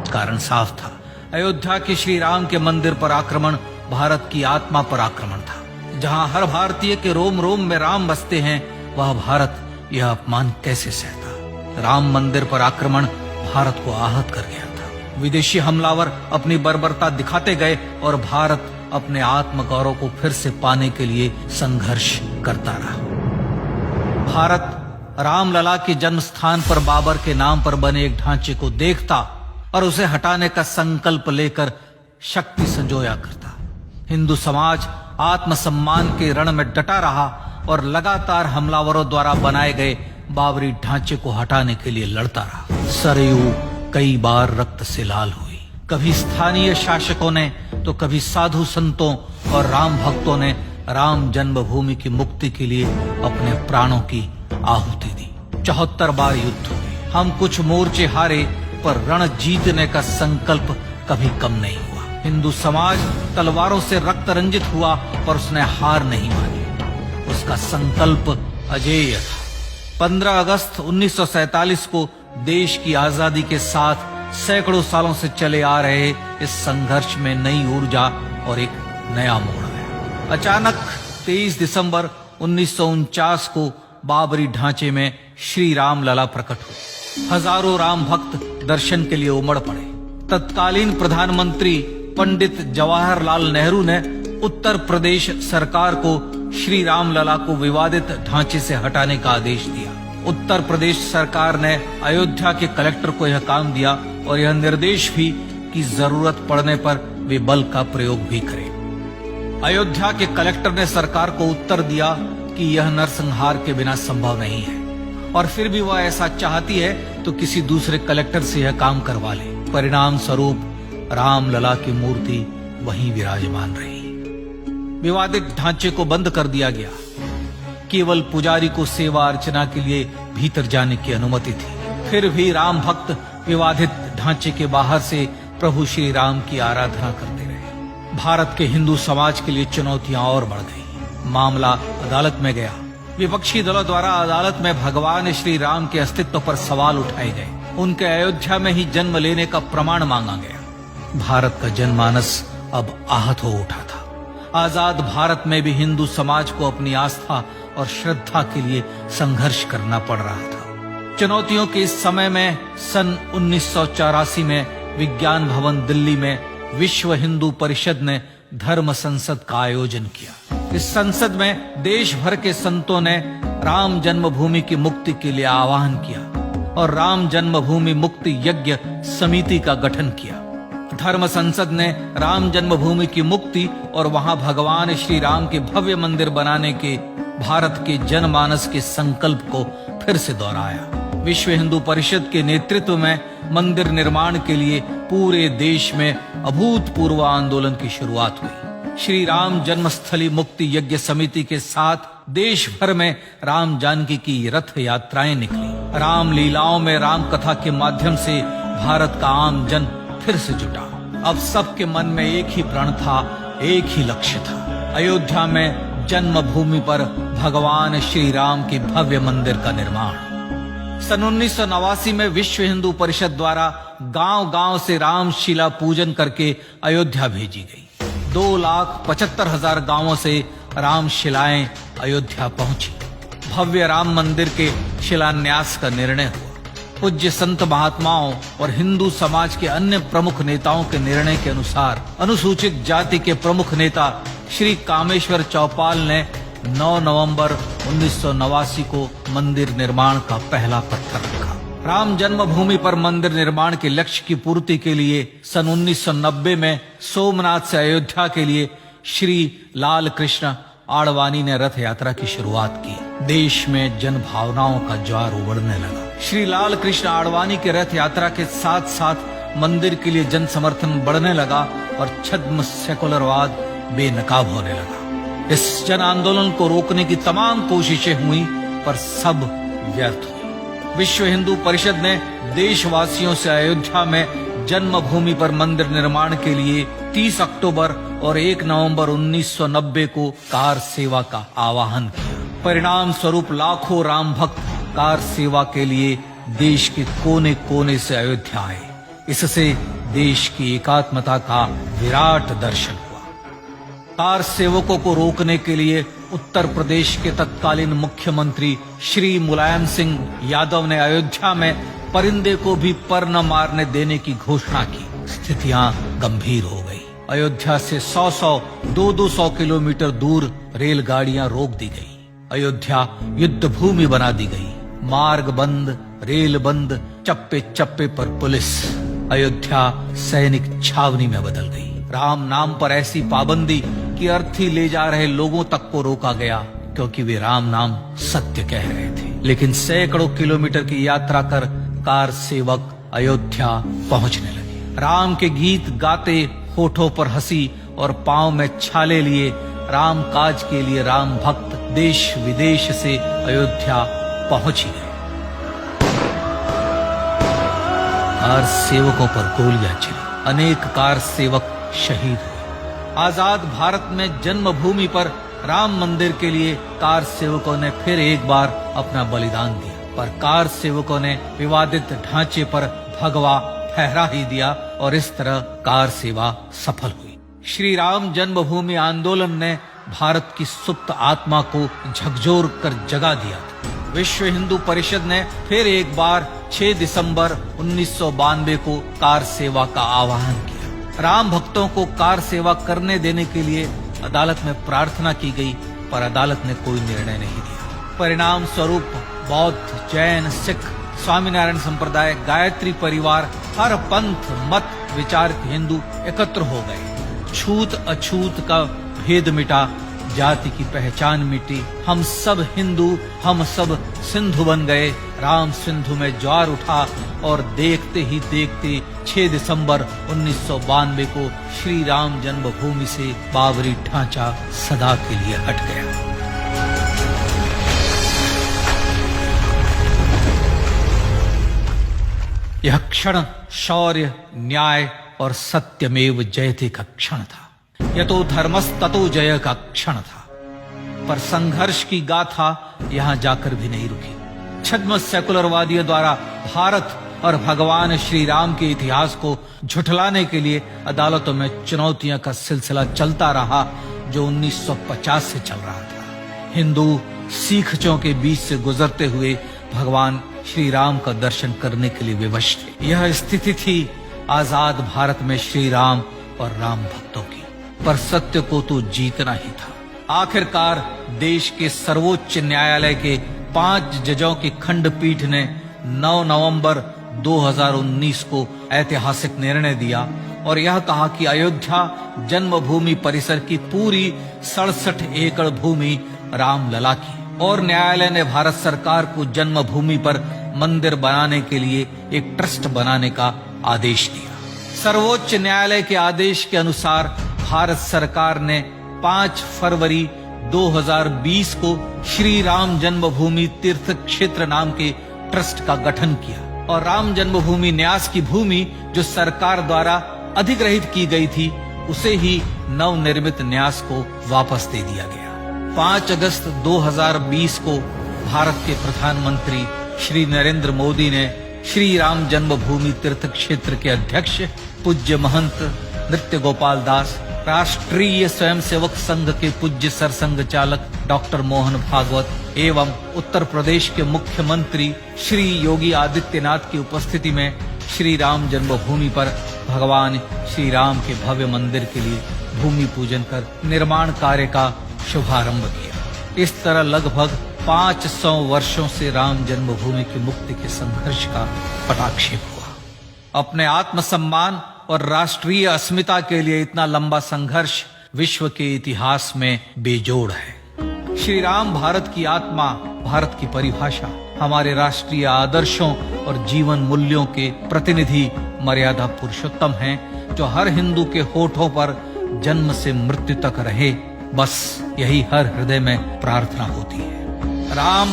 कारण साफ था। अयोध्या के श्री राम के मंदिर पर आक्रमण भारत की आत्मा पर आक्रमण था। जहां हर भारतीय के रोम रोम में राम बसते हैं, वह भारत यह अपमान कैसे सहता। राम मंदिर पर आक्रमण भारत को आहत कर गया था। विदेशी हमलावर अपनी बर्बरता दिखाते गए और भारत अपने आत्मगौरव को फिर से पाने के लिए संघर्ष करता रहा। भारत रामलला के जन्म स्थान पर बाबर के नाम पर बने एक ढांचे को देखता और उसे हटाने का संकल्प लेकर शक्ति संजोया करता। हिंदू समाज आत्मसम्मान के रण में डटा रहा और लगातार हमलावरों द्वारा बनाए गए बाबरी ढांचे को हटाने के लिए लड़ता रहा। सरयू कई बार रक्त से लाल हुई। कभी स्थानीय शासकों ने तो कभी साधु संतों और राम भक्तों ने राम जन्मभूमि की मुक्ति के लिए अपने प्राणों की आहुति दी। 74 बार युद्ध हुए। हम कुछ मोर्चे हारे, पर रण जीतने का संकल्प कभी कम नहीं हुआ। हिंदू समाज तलवारों से रक्त रंजित हुआ, पर उसने हार नहीं मानी। उसका संकल्प अजेय था। 15 अगस्त 1947 को देश की आजादी के साथ सैकड़ों सालों से चले आ रहे इस संघर्ष में नई ऊर्जा और एक नया मोड़ आया। अचानक 23 दिसंबर 1949 को बाबरी ढांचे में श्री राम लला प्रकट हुए। हजारों राम भक्त दर्शन के लिए उमड़ पड़े। तत्कालीन प्रधानमंत्री पंडित जवाहरलाल नेहरू ने उत्तर प्रदेश सरकार को श्री राम लला को विवादित ढांचे से हटाने का आदेश दिया। उत्तर प्रदेश सरकार ने अयोध्या के कलेक्टर को यह काम दिया और यह निर्देश भी कि जरूरत पड़ने पर वे बल का प्रयोग भी करें। अयोध्या के कलेक्टर ने सरकार को उत्तर दिया कि यह नरसंहार के बिना संभव नहीं है, और फिर भी वह ऐसा चाहती है तो किसी दूसरे कलेक्टर से यह काम करवा ले। परिणाम स्वरूप रामलला की मूर्ति वहीं विराजमान रही। विवादित ढांचे को बंद कर दिया गया। केवल पुजारी को सेवा अर्चना के लिए भीतर जाने की अनुमति थी। फिर भी राम भक्त विवादित ढांचे के बाहर से प्रभु श्री राम की आराधना करते रहे। भारत के हिंदू समाज के लिए चुनौतियां और बढ़ गई। मामला अदालत में गया। विपक्षी दलों द्वारा अदालत में भगवान श्री राम के अस्तित्व पर सवाल उठाए गए। उनके अयोध्या में ही जन्म लेने का प्रमाण मांगा गया। भारत का जनमानस अब आहत हो उठा था। आजाद भारत में भी हिंदू समाज को अपनी आस्था और श्रद्धा के लिए संघर्ष करना पड़ रहा था। चुनौतियों के इस समय में सन 1984 में विज्ञान भवन दिल्ली में विश्व हिंदू परिषद ने धर्म संसद का आयोजन किया। इस संसद में देश भर के संतों ने राम जन्मभूमि की मुक्ति के लिए आह्वान किया और राम जन्मभूमि मुक्ति यज्ञ समिति का गठन किया। धर्म संसद ने राम जन्मभूमि की मुक्ति और वहां भगवान श्री राम के भव्य मंदिर बनाने के भारत के जनमानस के संकल्प को फिर से दोहराया। विश्व हिंदू परिषद के नेतृत्व में मंदिर निर्माण के लिए पूरे देश में अभूतपूर्व आंदोलन की शुरुआत हुई। श्री राम जन्मस्थली मुक्ति यज्ञ समिति के साथ देश भर में राम जानकी की रथ यात्राएं निकली। राम लीलाओं में राम कथा के माध्यम से भारत का आम जन फिर से जुटा। अब सबके मन में एक ही प्रण था, एक ही लक्ष्य था। अयोध्या में जन्मभूमि पर भगवान श्री राम के भव्य मंदिर का निर्माण। सन 1989 में विश्व हिंदू परिषद द्वारा गांव-गांव से रामशिला पूजन करके अयोध्या भेजी गई। 2,75,000 गांवों से रामशिलाएं अयोध्या पहुंची। भव्य राम मंदिर के शिलान्यास का निर्णय हुआ। पूज्य संत महात्माओं और हिंदू समाज के अन्य प्रमुख नेताओं के निर्णय के अनुसार अनुसूचित जाति के प्रमुख नेता श्री कामेश्वर चौपाल ने 9 नवंबर 1989 को मंदिर निर्माण का पहला पत्थर रखा। राम जन्मभूमि पर मंदिर निर्माण के लक्ष्य की पूर्ति के लिए सन 1990 में सोमनाथ से अयोध्या के लिए श्री लाल कृष्ण आडवाणी ने रथ यात्रा की शुरुआत की। देश में जन भावनाओं का ज्वार उमड़ने लगा। श्री लाल कृष्ण आडवाणी के रथ यात्रा के साथ साथ मंदिर के लिए जन समर्थन बढ़ने लगा और छद्म सेकुलरवाद बेनकाब होने लगा। इस जन आंदोलन को रोकने की तमाम कोशिशें हुई, पर सब व्यर्थ हुई। विश्व हिंदू परिषद ने देशवासियों से अयोध्या में जन्मभूमि पर मंदिर निर्माण के लिए 30 अक्टूबर और 1 नवंबर 1990 को कार सेवा का आह्वान किया। परिणाम स्वरूप लाखों राम भक्त कार सेवा के लिए देश के कोने कोने से अयोध्या आए। इससे देश की एकात्मता का विराट दर्शन हुआ। कार सेवकों को रोकने के लिए उत्तर प्रदेश के तत्कालीन मुख्यमंत्री श्री मुलायम सिंह यादव ने अयोध्या में परिंदे को भी पर न मारने देने की घोषणा की। स्थितियां गंभीर हो गई। अयोध्या से 200 किलोमीटर दूर रेलगाड़ियां रोक दी गई। अयोध्या युद्ध भूमि बना दी गई। मार्ग बंद, रेल बंद, चप्पे चप्पे पर पुलिस। अयोध्या सैनिक छावनी में बदल गई। राम नाम पर ऐसी पाबंदी कि अर्थी ले जा रहे लोगों तक को रोका गया, क्योंकि वे राम नाम सत्य कह रहे थे। लेकिन सैकड़ों किलोमीटर की यात्रा कर कार सेवक अयोध्या पहुंचने लगे। राम के गीत गाते, होठों पर हंसी और पांव में छाले लिए राम काज के लिए राम भक्त देश विदेश से अयोध्या पहुंच ही गए। कार सेवकों पर गोलियां चली। अनेक कार सेवक शहीद हुए। आजाद भारत में जन्मभूमि पर राम मंदिर के लिए कार सेवकों ने फिर एक बार अपना बलिदान दिया, पर कार सेवकों ने विवादित ढांचे पर भगवा फहरा ही दिया और इस तरह कार सेवा सफल हुई। श्री राम जन्मभूमि आंदोलन ने भारत की सुप्त आत्मा को झकझोर कर जगा दिया। विश्व हिंदू परिषद ने फिर एक बार 6 दिसंबर 1992 को कार सेवा का आह्वान किया। राम भक्तों को कार सेवा करने देने के लिए अदालत में प्रार्थना की गई, पर अदालत ने कोई निर्णय नहीं दिया। परिणाम स्वरूप बौद्ध, जैन, सिख, स्वामीनारायण संप्रदाय, गायत्री परिवार, हर पंथ मत विचार के हिंदू एकत्र हो गए। छूत अछूत का भेद मिटा, जाति की पहचान मिटी। हम सब हिंदू, हम सब सिंधु बन गए। राम सिंधु में ज्वार उठा और देखते ही देखते 6 दिसंबर 1992 को श्री राम जन्मभूमि से बाबरी ढांचा सदा के लिए हट गया। यह क्षण शौर्य, न्याय और सत्यमेव जयते का क्षण था। यह तो धर्मस्ततो जय का क्षण था। पर संघर्ष की गाथा यहां जाकर भी नहीं रुकी। छद्म सेकुलरवादियों द्वारा भारत और भगवान श्री राम के इतिहास को झुठलाने के लिए अदालतों में चुनौतियों का सिलसिला चलता रहा, जो 1950 से चल रहा था। हिंदू सिखों के बीच से गुजरते हुए भगवान श्री राम का दर्शन करने के लिए विवश थे। यह स्थिति थी आजाद भारत में श्री राम और राम भक्तों की। पर सत्य को तो जीतना ही था। आखिरकार देश के सर्वोच्च न्यायालय के 5 जजों की खंडपीठ ने 9 नवंबर 2019 को ऐतिहासिक निर्णय दिया और यह कहा कि अयोध्या जन्मभूमि परिसर की पूरी 67 एकड़ भूमि रामलला की, और न्यायालय ने भारत सरकार को जन्मभूमि पर मंदिर बनाने के लिए एक ट्रस्ट बनाने का आदेश दिया। सर्वोच्च न्यायालय के आदेश के अनुसार भारत सरकार ने 5 फरवरी 2020 को श्री राम जन्मभूमि तीर्थ क्षेत्र नाम के ट्रस्ट का गठन किया और राम जन्मभूमि न्यास की भूमि जो सरकार द्वारा अधिग्रहित की गई थी, उसे ही नवनिर्मित न्यास को वापस दे दिया गया। 5 अगस्त 2020 को भारत के प्रधानमंत्री श्री नरेंद्र मोदी ने श्री राम जन्मभूमि तीर्थ क्षेत्र के अध्यक्ष पूज्य महंत नृत्य गोपाल दास, राष्ट्रीय स्वयंसेवक संघ के पूज्य सरसंघ चालक डॉक्टर मोहन भागवत एवं उत्तर प्रदेश के मुख्यमंत्री श्री योगी आदित्यनाथ की उपस्थिति में श्री राम जन्मभूमि पर भगवान श्री राम के भव्य मंदिर के लिए भूमि पूजन कर निर्माण कार्य का शुभारंभ किया। इस तरह लगभग 500 वर्षों से राम जन्मभूमि की मुक्ति के संघर्ष का पटाक्षेप हुआ। अपने आत्मसम्मान और राष्ट्रीय अस्मिता के लिए इतना लंबा संघर्ष विश्व के इतिहास में बेजोड़ है। श्री राम भारत की आत्मा, भारत की परिभाषा, हमारे राष्ट्रीय आदर्शों और जीवन मूल्यों के प्रतिनिधि मर्यादा पुरुषोत्तम हैं, जो हर हिंदू के होठों पर जन्म से मृत्यु तक रहे। बस यही हर हृदय में प्रार्थना होती है। राम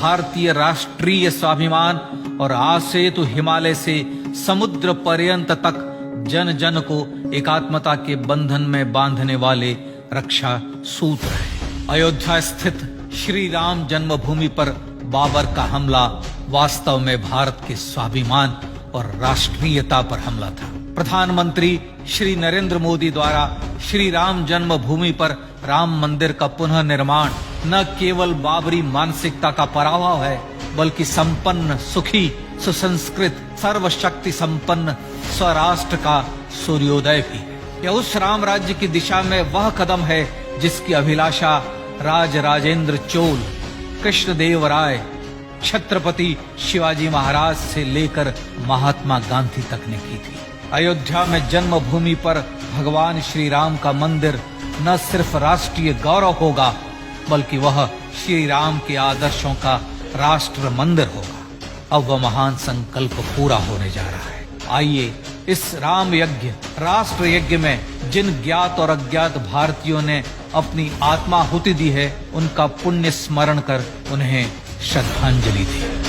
भारतीय राष्ट्रीय स्वाभिमान और आसेतु हिमालय से समुद्र पर्यंत तक जन जन को एकात्मता के बंधन में बांधने वाले रक्षा सूत्र है। अयोध्या स्थित श्री राम जन्मभूमि पर बाबर का हमला वास्तव में भारत के स्वाभिमान और राष्ट्रीयता पर हमला था। प्रधानमंत्री श्री नरेंद्र मोदी द्वारा श्री राम जन्मभूमि पर राम मंदिर का पुनः निर्माण न केवल बाबरी मानसिकता का पराभव है, बल्कि संपन्न, सुखी, सुसंस्कृत, सर्वशक्ति संपन्न स्वराष्ट्र का सूर्योदय भी है। यह उस राम राज्य की दिशा में वह कदम है जिसकी अभिलाषा राजेंद्र चोल, कृष्णदेव राय, छत्रपति शिवाजी महाराज से लेकर महात्मा गांधी तक ने की थी। अयोध्या में जन्मभूमि पर भगवान श्री राम का मंदिर न सिर्फ राष्ट्रीय गौरव होगा, बल्कि वह श्री राम के आदर्शों का राष्ट्र मंदिर होगा। अब वह महान संकल्प पूरा होने जा रहा है। आइए इस राम यज्ञ, राष्ट्र यज्ञ में जिन ज्ञात और अज्ञात भारतीयों ने अपनी आत्माहुति दी है, उनका पुण्य स्मरण कर उन्हें श्रद्धांजलि दी।